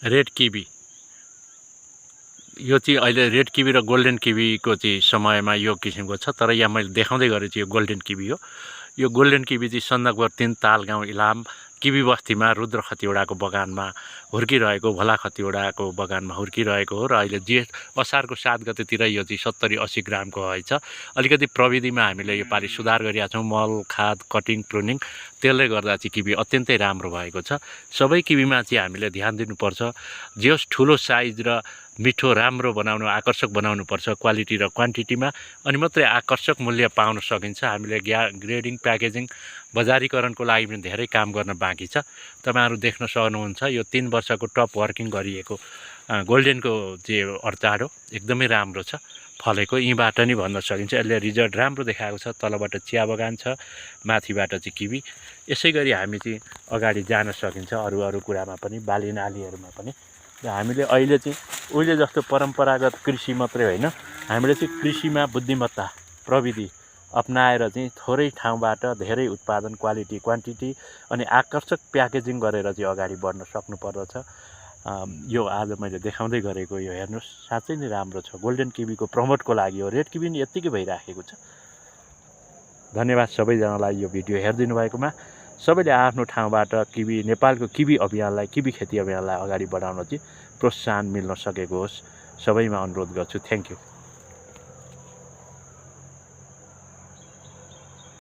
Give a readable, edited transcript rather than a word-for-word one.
Red kiwi यो चाहिँ अहिले रेड किवी र गोल्डन किवीको चाहिँ समयमा यो किसिमको छ। तर यहाँ मैले देखाउँदै गरेँ चाहिँ यो गोल्डन किवी हो। यो गोल्डन किवी चाहिँ सन्दकपुर 3 तालगाउँ इलाम किवी बस्तीमा रुद्र खतिवडाको बगानमा हुर्किरहेको, भोला खतिवडाको बगानमा हुर्किरहेको हो। र अहिले असारको 7 गतेतिर यो चाहिँ 70-80 ग्रामको रहेछ। अलिकति प्रविधिमा हामीले यो पालि सुधार गरिरहेका छौँ, मल, खाद, कटिङ, प्रुनिङ। त्यसले गर्दा चाहिँ किवी अत्यन्तै राम्रो भएको छ। सबै किवीमा चाहिँ हामीले ध्यान दिनुपर्छ। जे होस् ठुलो साइज र मिठो राम्रो बनाउनु, आकर्षक बनाउनुपर्छ क्वालिटी र क्वान्टिटीमा, अनि मात्रै आकर्षक मूल्य पाउन सकिन्छ। हामीले ग्रेडिङ, प्याकेजिङ, बजारीकरणको लागि पनि धेरै काम गर्न बाँकी छ। तपाईँहरू देख्न सक्नुहुन्छ यो 3 वर्षको टप वर्किङ गरिएको गोल्डनको चाहिँ अचार हो। एकदमै राम्रो छ फलेको, यहीँबाट नि भन्न सकिन्छ। यसले रिजल्ट राम्रो देखाएको छ। तलबाट चिया बगान छ, माथिबाट चाहिँ किवी। यसै गरी हामी चाहिँ अगाडि जान सकिन्छ अरू कुरामा पनि, बाली नालीहरूमा पनि। र हामीले अहिले चाहिँ उहिले जस्तो परम्परागत कृषि मात्रै होइन, हामीले चाहिँ कृषिमा बुद्धिमत्ता, प्रविधि अपनाएर चाहिँ थोरै ठाउँबाट धेरै उत्पादन, क्वालिटी, क्वान्टिटी अनि आकर्षक प्याकेजिङ गरेर चाहिँ अगाडि बढ्न सक्नुपर्दछ। यो आज मैले देखाउँदै गरेको यो हेर्नुहोस्, साँच्चै नै राम्रो छ। गोल्डन किवीको प्रमोटको लागि हो। रेड किवी नि यत्तिकै भइराखेको छ। धन्यवाद सबैजनालाई यो भिडियो हेरिदिनु भएकोमा। सबैले आफ्नो ठाउँबाट किवी, नेपालको किवी अभियानलाई, किवी खेती अभियानलाई अगाडि बढाउन चाहिँ प्रोत्साहन मिल्न सकेको होस्। सबैमा अनुरोध गर्छु। Thank you.